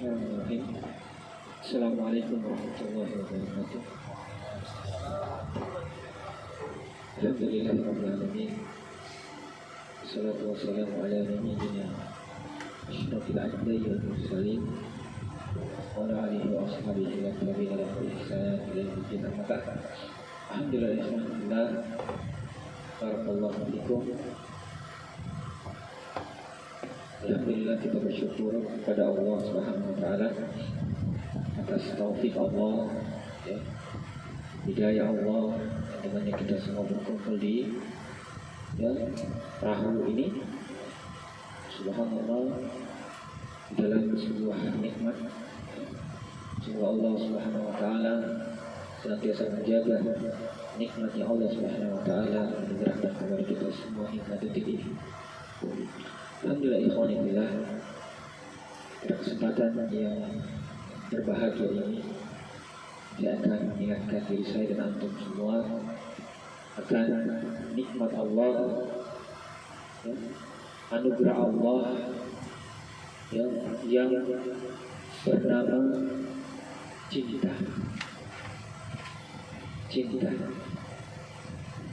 Bismillahirrahmanirrahim. Assalamualaikum warahmatullahi wabarakatuh. Alhamdulillahirabbil alamin. Wassalatu wassalamu ala nabiyyina asyrafil anbiya'i wal mursalin wa ala alihi wa ashabihi wa tabi'in lahum bi ihsan ila yaumil din. Alhamdulillah. Barakallahu fikum. Alhamdulillah, kita bersyukur kepada Allah Subhanahu wa taala atas taufik Allah, ya, hidayah Allah, dengannya kita semua berkumpul di perahu ini. Subhanallah, dalam sebuah nikmat. Semoga Allah Subhanahu wa taala senantiasa menjaga nikmatnya Allah Subhanahu wa taala menyerahkan kepada kita semua hingga detik ini. Alhamdulillah, ikhwani fillah, pada kesempatan yang berbahagia ini saya akan mengingatkan diri saya dan antum semua akan nikmat Allah, ya, anugerah Allah, ya, yang bernama cinta.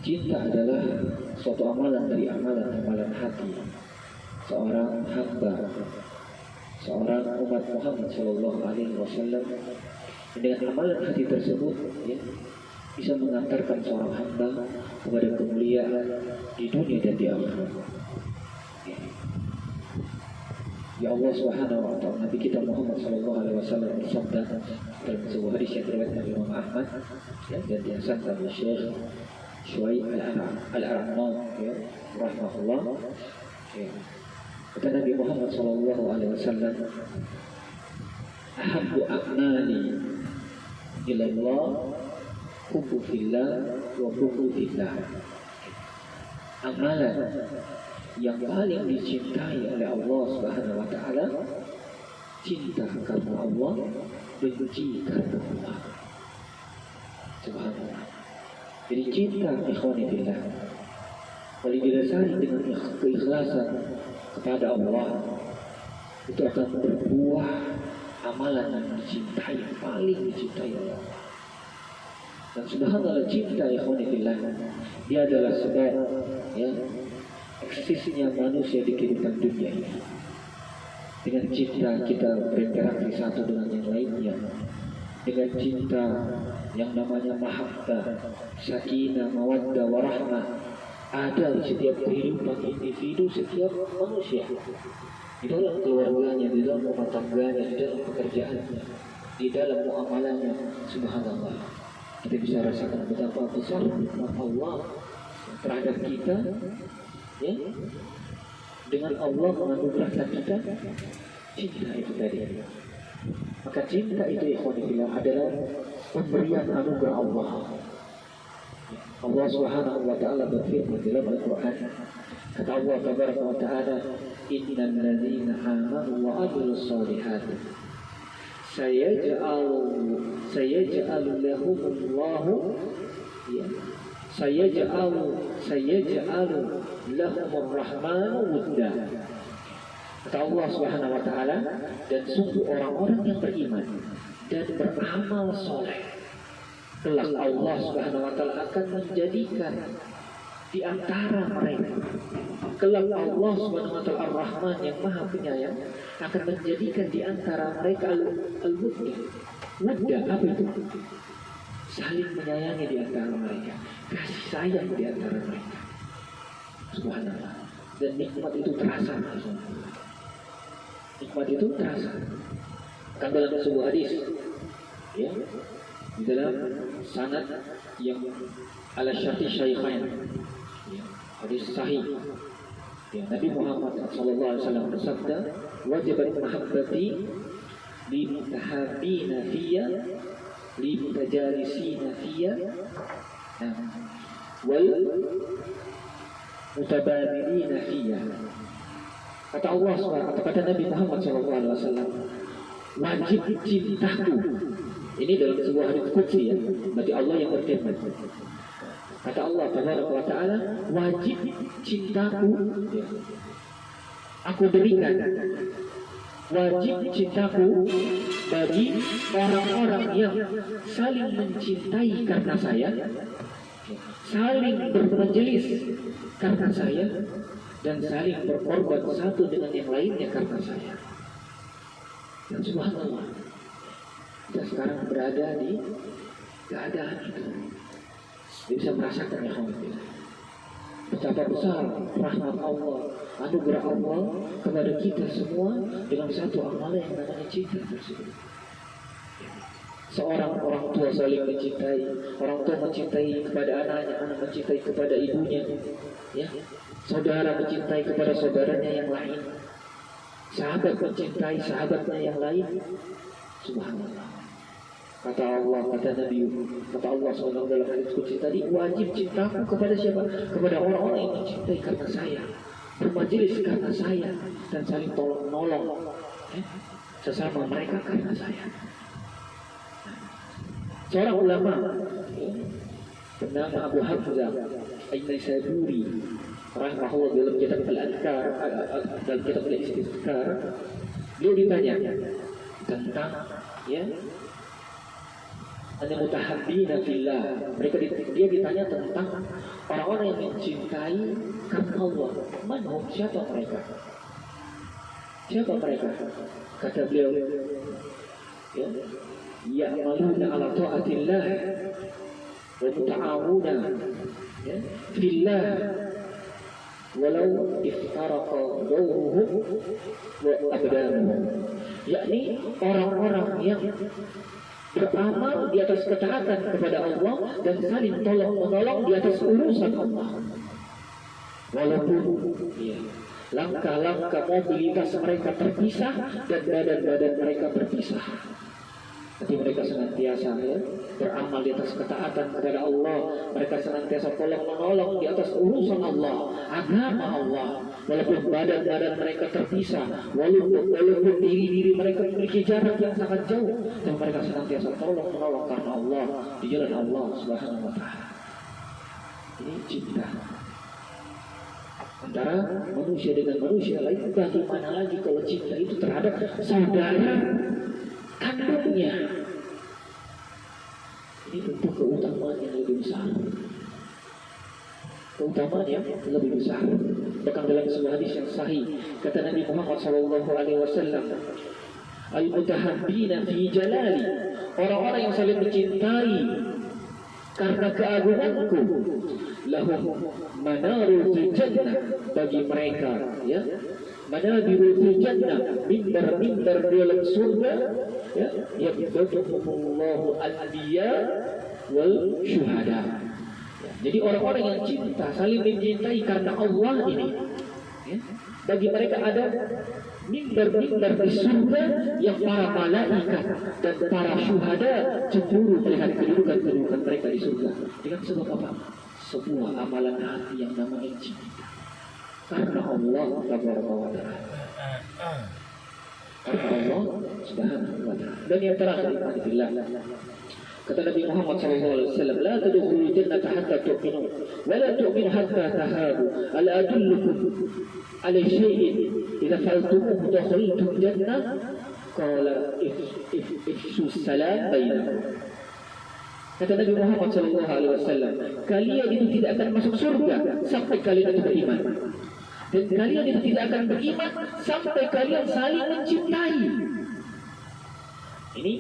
Cinta adalah suatu amalan dari amalan hati seorang hamba, seorang umat Muhammad Sallallahu Alaihi Wasallam. Dengan amalan hati tersebut, ya, bisa mengantarkan seorang hamba kepada kemuliaan di dunia dan di akhirat. Ya Allah Subhanahu wa taala, Nabi kita Muhammad Sallallahu Alaihi Wasallam bersabda dalam sebuah hadis yang diriwayatkan oleh Imam Ahmad, ya, dan dihasankan oleh Syekh Syuaib Al-Arnauti, ya, rahimahullah. Ya. Kata Nabi Muhammad Sallallahu Alaihi Wasallam, ahabbu a'mali ila Allah hubbu fillah wa hubbu fillah. Amalan yang paling dicintai oleh Allah Subhanahu wa taala, cinta karena Allah, benci karena Allah. Subhanallah. Jadi cinta, ikhwani fillah, kalau didasari dengan keikhlasan kepada Allah, itu akan berbuah amalan yang dicintai, yang paling dicintai Allah. Dan subhanallah, cinta, ikhwani fillah, dia adalah sebab, ya, eksisnya manusia di kehidupan dunia ini. Dengan cinta kita berinteraksi satu dengan yang lainnya. Dengan cinta yang namanya mahabbah, sakinah, mawaddah, warahmah ada di setiap kehidupan individu, setiap manusia, di dalam keluarganya, di dalam rumah tangganya, di dalam pekerjaannya, di dalam muamalahnya. Subhanallah, kita bisa rasakan betapa besar nikmat Allah terhadap kita, ya, dengan Allah menganugerahkan kita cinta itu tadi. Maka cinta itu, ikhwani fillah, adalah pemberian anugerah Allah. Allah Subhanahu wa taala berfirman dalam Al-Qur'an, kata Allah tabaraka wa taala, innal ladzina amanu wa amilus solihati sayaj'alu lahumullahu, ya, sayaj'alu lahumur rahmanu wudda. Kata Allah Subhanahu wa taala, dan sungguh orang-orang yang beriman dan beramal soleh, kelak Allah Subhanahu wa taala akan menjadikan di antara mereka, kelak Allah Subhanahu wa taala Ar-Rahman yang Maha Penyayang akan menjadikan di antara mereka al-wudda. Wudda apa itu? Saling menyayangi di antara mereka, kasih sayang di antara mereka. Subhanallah. Dan nikmat itu terasa. Nikmat itu terasa. Kan dalam sebuah hadis, ya, di dalam sanad yang ala syarti syaikhain, ya, hadis sahih, ya, Nabi Muhammad SAW bersabda, wajibat mahabbati li mutahabbina fiyya li mutajalisina fiyya wal mutabadilina fiyya. Kata Allah SWT, kata Nabi Muhammad SAW, wajib cintaku. Ini dalam sebuah hadis qudsi, ya, berarti Allah yang berfirman. Kata Allah tabaraka wa taala, wajib cintaku, ya, aku berikan wajib cintaku bagi orang-orang yang saling mencintai karena saya, saling bermajelis karena saya, dan saling berkorban satu dengan yang lainnya karena saya. Dan subhanallah, kita sekarang berada di keadaan itu. Dia bisa merasakan ya kawan kita, betapa besar rahmat Allah, anugerah Allah kepada kita semua dengan satu amalan yang namanya cinta tersebut. Seorang orang tua saling mencintai, orang tua mencintai kepada anaknya, anak mencintai kepada ibunya, ya. Saudara mencintai kepada saudaranya yang lain, sahabat mencintai sahabatnya yang lain. Subhanallah. Kata Allah, kata Nabi, kata Allah SWT dalam hadits qudsi tadi, wajib cintaku kepada siapa? Kepada orang-orang yang mencintai karena saya, bermajelis karena saya, dan saling tolong menolong sesama mereka karena saya. Seorang ulama bernama Abu Hamzah An-Naisaburi rahimahullah dalam kitab Al-Adhkar, dalam kitab Al-Istizkar, beliau ditanya tentang al-mutahabbina fillah. Dia ditanya tentang orang-orang yang mencintai karena Allah. Manhum, siapa mereka? Siapa mereka? Kata beliau, ya'maluna ala ta'atillah wa muta'awuna fillah walau iftaraqa dawruhum wa abdanuhum. Yakni orang-orang yang beramal di atas ketaatan kepada Allah dan saling tolong menolong di atas urusan Allah. Walaupun langkah-langkah mobilitas mereka terpisah dan badan-badan mereka berpisah, tapi mereka senantiasa beramal di atas ketaatan kepada Allah. Mereka senantiasa tolong menolong di atas urusan Allah, agama Allah. Walaupun badan-badan mereka terpisah, walaupun diri-diri mereka memiliki jarak yang sangat jauh, dan mereka senantiasa tolong menolong karena Allah di jalan Allah Subhanahu wa Ta'ala. Ini cinta antara manusia dengan manusia lain. Bagaimana lagi kalau cinta itu terhadap saudara kandungnya? Ini tentu keutamaan yang lebih besar. Keutamaan yang lebih besar. Bahkan dalam sebuah hadis yang sahih, kata Nabi Muhammad SAW, al-mutahabbina fi jalali, orang-orang yang saling mencintai karena keagunganku, lahum manarul fil jannah, bagi mereka manabirul fil jannah, mimbar-mimbar di dalam surga, yabda'uhumullahu al-anbiya wal syuhada. Jadi orang-orang yang cinta, saling mencintai karena Allah ini, bagi mereka ada mimbar-mimbar di surga yang para malaikat dan para syuhada cemburu melihat kedudukan mereka di surga. Dengan sebab apa? Sebuah amalan hati yang namanya cinta karena Allah Subhanahu wa Ta'ala. Karena Allah Subhanahu wa Ta'ala. Dan yang terakhir, alhamdulillah, kata Nabi Muhammad SAW, la tadkhulul jannata hatta tu'minu wa la tu'minu hatta tahabu. Ala adullukum ala syai'in idza fa'altumuhu dakhaltum jannah? Qala ifshu salam bainakum. Kata Nabi Muhammad SAW, kalian itu tidak akan masuk surga sampai kalian itu beriman, dan kalian itu tidak akan beriman sampai kalian saling mencintai. Ini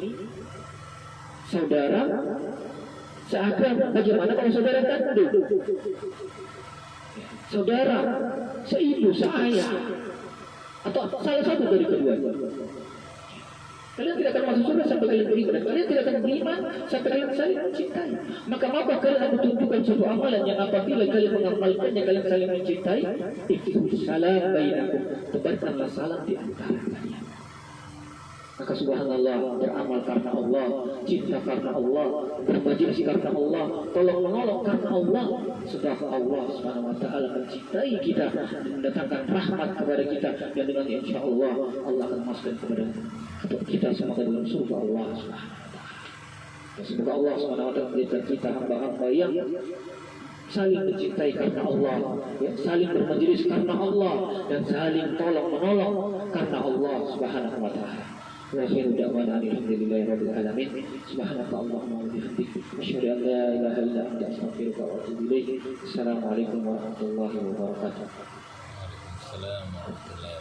saudara seagama. Bagaimana kalau saudara kandung, saudara seibu, seayah, atau salah satu dari keduanya? Kalian tidak akan masuk surga sampai kalian beriman, dan kalian tidak akan beriman sampai kalian saling mencintai. Maka maukah kalian aku tunjukkan suatu amalan yang apabila kalian mengamalkannya kalian saling mencintai? Itu salam bainakum, tebarkanlah salam di antara kalian. Maka subhanallah, beramal karena Allah, cinta karena Allah, bermajelis karena Allah, tolong menolong karena Allah. Sebab Allah Subhanahu wa Ta'ala mencintai kita dan mendatangkan rahmat kepada kita, dan dengan insya Allah Allah akan masukkan kepada kita semua ke dalam surga Allah Subhanahu wa Ta'ala. Semoga Allah Subhanahu wa Ta'ala memberikan kita hamba-hamba yang saling mencintai karena Allah, ya, saling bermajelis karena Allah, dan saling tolong menolong karena Allah Subhanahu wa taala. Wa akhiru da'wana alhamdulillahi rabbil alamin. Subhanaka Allahumma wa bihamdika asyhadu an la ilaha illa anta astaghfiruka wa atubu ilaik. Assalamualaikum warahmatullahi wabarakatuh. Waalaikumsalam warahmatullahi wabarakatuh.